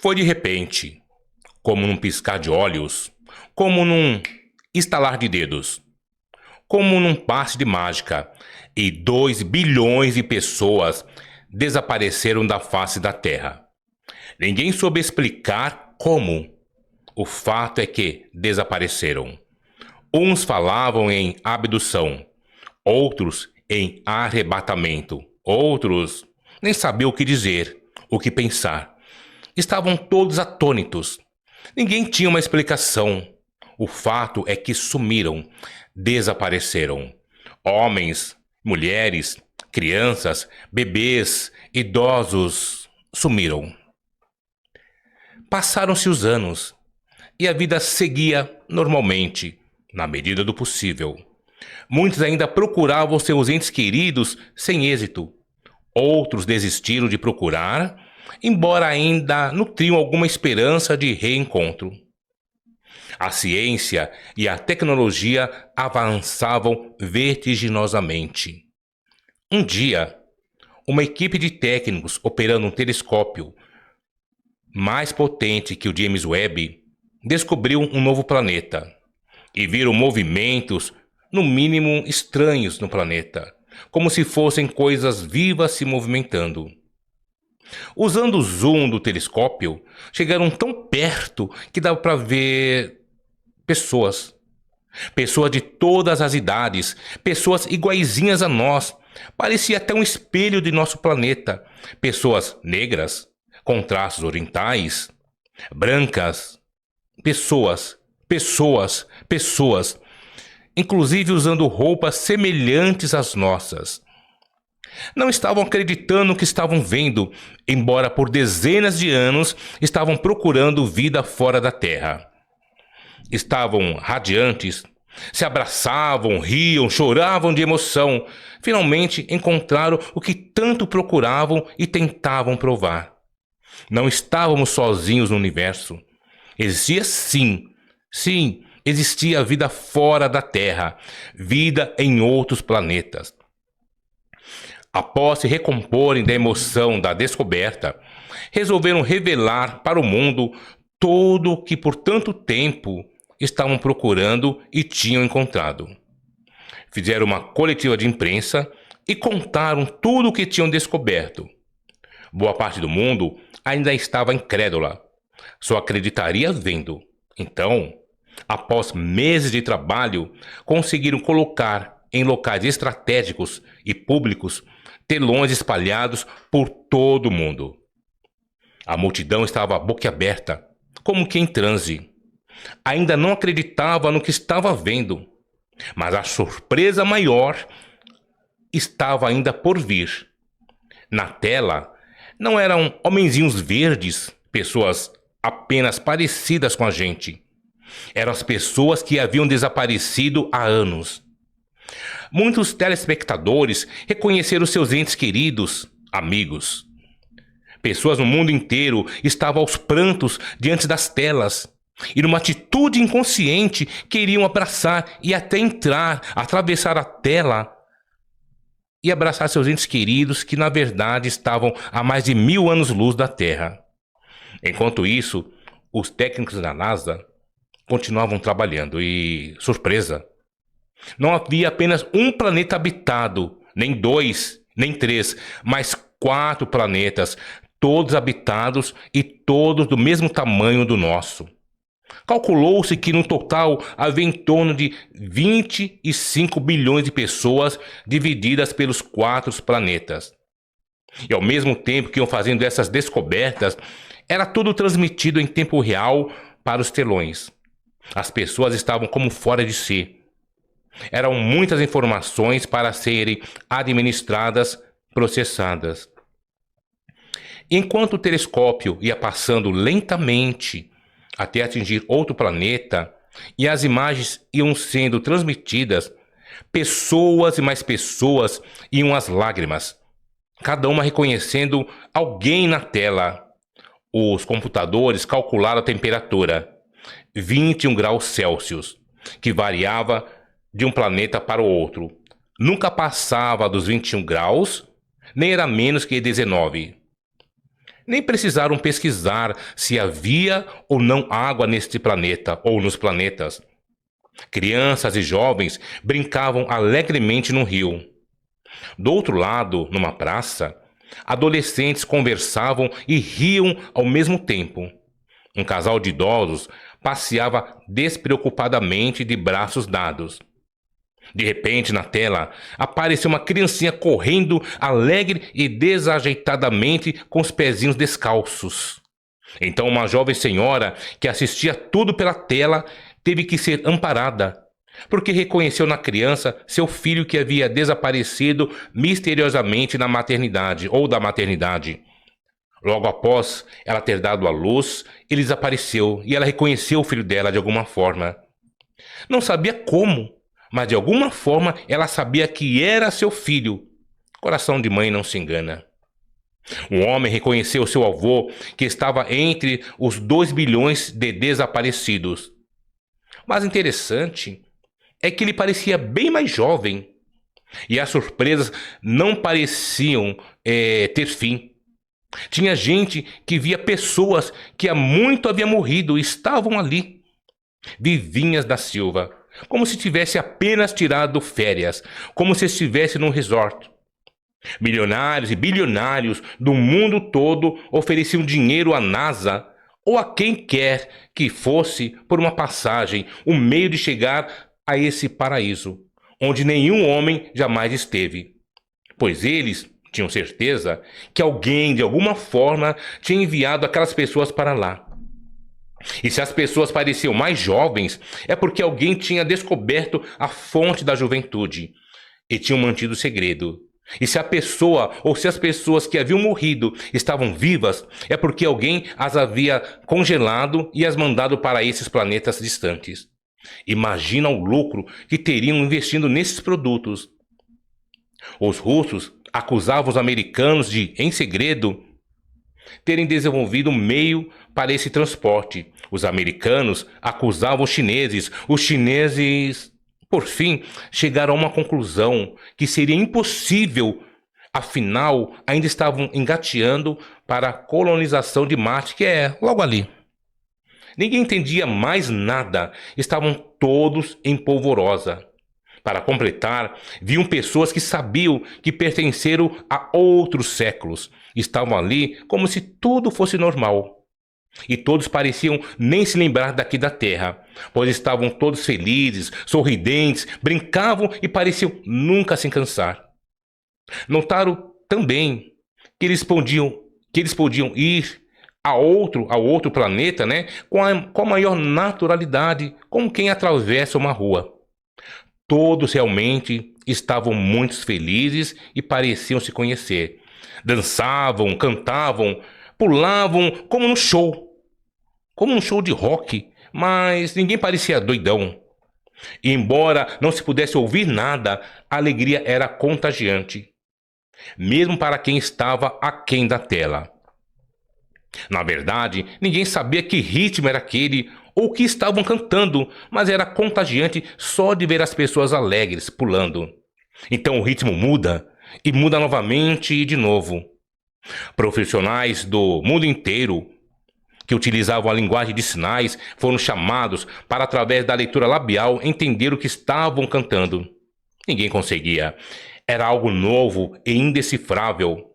Foi de repente, como num piscar de olhos, como num estalar de dedos, como num passe de mágica, e 2 bilhões de pessoas desapareceram da face da Terra. Ninguém soube explicar como. O fato é que desapareceram. Uns falavam em abdução, outros em arrebatamento, outros nem sabiam o que dizer, o que pensar. Estavam todos atônitos. Ninguém tinha uma explicação. O fato é que sumiram, desapareceram. Homens, mulheres, crianças, bebês, idosos sumiram. Passaram-se os anos e a vida seguia normalmente, na medida do possível. Muitos ainda procuravam seus entes queridos sem êxito. Outros desistiram de procurar, embora ainda nutriam alguma esperança de reencontro. A ciência e a tecnologia avançavam vertiginosamente. Um dia, uma equipe de técnicos operando um telescópio mais potente que o James Webb descobriu um novo planeta e viram movimentos, no mínimo estranhos, no planeta, como se fossem coisas vivas se movimentando. Usando o zoom do telescópio, chegaram tão perto que dava para ver pessoas. Pessoas de todas as idades, pessoas iguaizinhas a nós. Parecia até um espelho de nosso planeta. Pessoas negras, com traços orientais, brancas. Pessoas, inclusive usando roupas semelhantes às nossas. Não estavam acreditando no que estavam vendo, embora por dezenas de anos estavam procurando vida fora da Terra. Estavam radiantes, se abraçavam, riam, choravam de emoção. Finalmente encontraram o que tanto procuravam e tentavam provar. Não estávamos sozinhos no universo. Existia sim, existia vida fora da Terra, vida em outros planetas. Após se recomporem da emoção da descoberta, resolveram revelar para o mundo tudo o que por tanto tempo estavam procurando e tinham encontrado. Fizeram uma coletiva de imprensa e contaram tudo o que tinham descoberto. Boa parte do mundo ainda estava incrédula. Só acreditaria vendo. Então, após meses de trabalho, conseguiram colocar em locais estratégicos e públicos telões espalhados por todo o mundo. A multidão estava boquiaberta, como que em transe. Ainda não acreditava no que estava vendo, mas a surpresa maior estava ainda por vir. Na tela, não eram homenzinhos verdes, pessoas apenas parecidas com a gente. Eram as pessoas que haviam desaparecido há anos. Muitos telespectadores reconheceram seus entes queridos, amigos. Pessoas no mundo inteiro estavam aos prantos diante das telas e, numa atitude inconsciente, queriam abraçar e até entrar, atravessar a tela e abraçar seus entes queridos que, na verdade, estavam a mais de 1000 anos-luz da Terra. Enquanto isso, os técnicos da NASA continuavam trabalhando e, surpresa, não havia apenas um planeta habitado, nem 2, nem 3, mas 4 planetas, todos habitados e todos do mesmo tamanho do nosso. Calculou-se que no total havia em torno de 25 bilhões de pessoas divididas pelos 4 planetas. E ao mesmo tempo que iam fazendo essas descobertas, era tudo transmitido em tempo real para os telões. As pessoas estavam como fora de si. Eram muitas informações para serem administradas, processadas. Enquanto o telescópio ia passando lentamente até atingir outro planeta e as imagens iam sendo transmitidas, pessoas e mais pessoas iam às lágrimas, cada uma reconhecendo alguém na tela. Os computadores calcularam a temperatura, 21 graus Celsius, que variava de um planeta para o outro. Nunca passava dos 21 graus, nem era menos que 19. Nem precisaram pesquisar se havia ou não água neste planeta ou nos planetas. Crianças e jovens brincavam alegremente no rio. Do outro lado, numa praça, adolescentes conversavam e riam ao mesmo tempo. Um casal de idosos passeava despreocupadamente de braços dados. De repente, na tela, apareceu uma criancinha correndo alegre e desajeitadamente com os pezinhos descalços. Então, uma jovem senhora que assistia tudo pela tela teve que ser amparada, porque reconheceu na criança seu filho que havia desaparecido misteriosamente na maternidade ou da maternidade. Logo após ela ter dado à luz, ele desapareceu e ela reconheceu o filho dela de alguma forma. Não sabia como, mas de alguma forma ela sabia que era seu filho. Coração de mãe não se engana. Um homem reconheceu seu avô, que estava entre os 2 bilhões de desaparecidos. Mas interessante é que ele parecia bem mais jovem. E as surpresas não pareciam ter fim. Tinha gente que via pessoas que há muito haviam morrido e estavam ali. Vivinhas da Silva, como se tivesse apenas tirado férias, como se estivesse num resort. Milionários e bilionários do mundo todo ofereciam dinheiro à NASA ou a quem quer que fosse por uma passagem, um meio de chegar a esse paraíso, onde nenhum homem jamais esteve. Pois eles tinham certeza que alguém, de alguma forma, tinha enviado aquelas pessoas para lá. E se as pessoas pareciam mais jovens, é porque alguém tinha descoberto a fonte da juventude e tinham mantido o segredo. E se a pessoa ou se as pessoas que haviam morrido estavam vivas, é porque alguém as havia congelado e as mandado para esses planetas distantes. Imagina o lucro que teriam investindo nesses produtos. Os russos acusavam os americanos de, em segredo, terem desenvolvido um meio para esse transporte. Os americanos acusavam os chineses, por fim, chegaram a uma conclusão que seria impossível, afinal, ainda estavam engateando para a colonização de Marte, que é logo ali. Ninguém entendia mais nada, estavam todos em polvorosa. Para completar, viam pessoas que sabiam que pertenceram a outros séculos. Estavam ali como se tudo fosse normal. E todos pareciam nem se lembrar daqui da Terra, pois estavam todos felizes, sorridentes, brincavam e pareciam nunca se cansar. Notaram também que eles podiam ir ao outro planeta, né, com a maior naturalidade, como quem atravessa uma rua. Todos realmente estavam muito felizes e pareciam se conhecer. Dançavam, cantavam, pulavam como num show de rock, mas ninguém parecia doidão. E embora não se pudesse ouvir nada, a alegria era contagiante, mesmo para quem estava aquém da tela. Na verdade, ninguém sabia que ritmo era aquele ou o que estavam cantando, mas era contagiante só de ver as pessoas alegres pulando. Então o ritmo muda, e muda novamente e de novo. Profissionais do mundo inteiro que utilizavam a linguagem de sinais foram chamados para, através da leitura labial, entender o que estavam cantando. Ninguém conseguia. Era algo novo e indecifrável.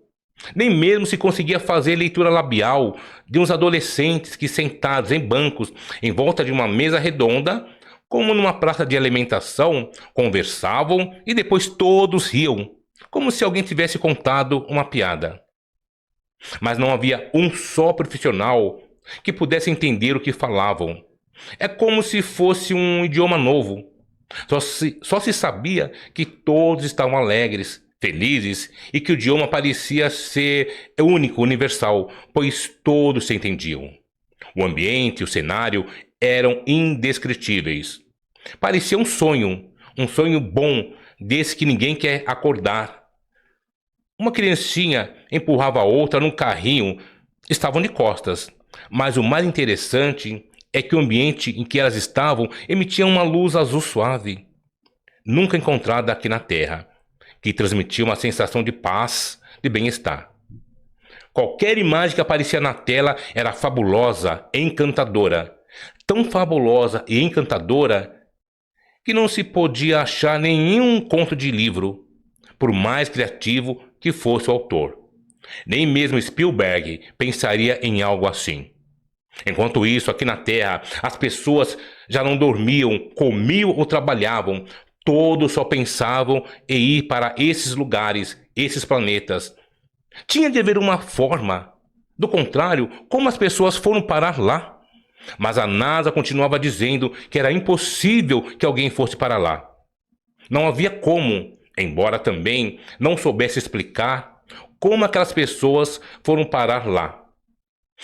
Nem mesmo se conseguia fazer leitura labial de uns adolescentes que, sentados em bancos em volta de uma mesa redonda, como numa praça de alimentação, conversavam e depois todos riam, como se alguém tivesse contado uma piada. Mas não havia um só profissional que pudesse entender o que falavam. É como se fosse um idioma novo. Só se sabia que todos estavam alegres, felizes, e que o idioma parecia ser único, universal, pois todos se entendiam. O ambiente e o cenário eram indescritíveis. Parecia um sonho bom, desse que ninguém quer acordar. Uma criancinha empurrava a outra num carrinho, estavam de costas, mas o mais interessante é que o ambiente em que elas estavam emitia uma luz azul suave, nunca encontrada aqui na Terra, que transmitia uma sensação de paz, de bem-estar. Qualquer imagem que aparecia na tela era fabulosa, encantadora. Tão fabulosa e encantadora que não se podia achar nenhum conto de livro, por mais criativo que fosse o autor. Nem mesmo Spielberg pensaria em algo assim. Enquanto isso, aqui na Terra, as pessoas já não dormiam, comiam ou trabalhavam. Todos só pensavam em ir para esses lugares, esses planetas. Tinha de haver uma forma. Do contrário, como as pessoas foram parar lá? Mas a NASA continuava dizendo que era impossível que alguém fosse para lá. Não havia como, embora também não soubesse explicar como aquelas pessoas foram parar lá.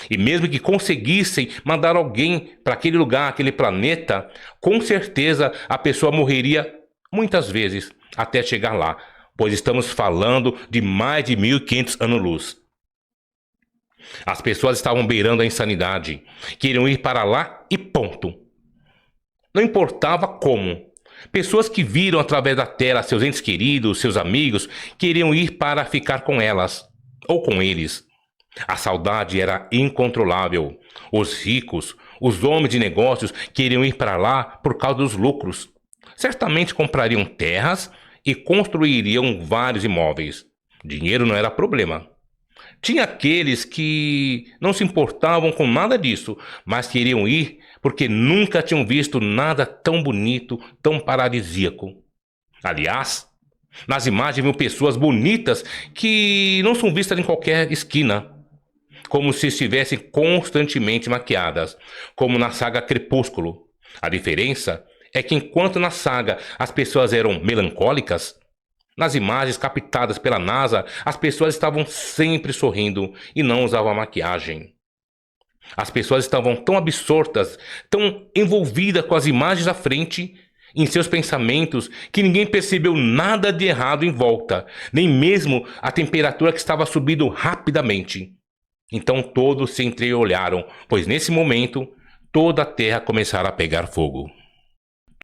E mesmo que conseguissem mandar alguém para aquele lugar, aquele planeta, com certeza a pessoa morreria muitas vezes até chegar lá, pois estamos falando de mais de 1500 anos-luz. As pessoas estavam beirando a insanidade, queriam ir para lá e ponto. Não importava como. Pessoas que viram através da tela seus entes queridos, seus amigos, queriam ir para ficar com elas ou com eles. A saudade era incontrolável. Os ricos, os homens de negócios queriam ir para lá por causa dos lucros. Certamente comprariam terras e construiriam vários imóveis. Dinheiro não era problema. Tinha aqueles que não se importavam com nada disso, mas queriam ir porque nunca tinham visto nada tão bonito, tão paradisíaco. Aliás, nas imagens viu pessoas bonitas que não são vistas em qualquer esquina, como se estivessem constantemente maquiadas, como na saga Crepúsculo. A diferença é que enquanto na saga as pessoas eram melancólicas, nas imagens captadas pela NASA, as pessoas estavam sempre sorrindo e não usavam maquiagem. As pessoas estavam tão absortas, tão envolvidas com as imagens à frente, em seus pensamentos, que ninguém percebeu nada de errado em volta, nem mesmo a temperatura que estava subindo rapidamente. Então todos se entreolharam, pois nesse momento toda a terra começara a pegar fogo.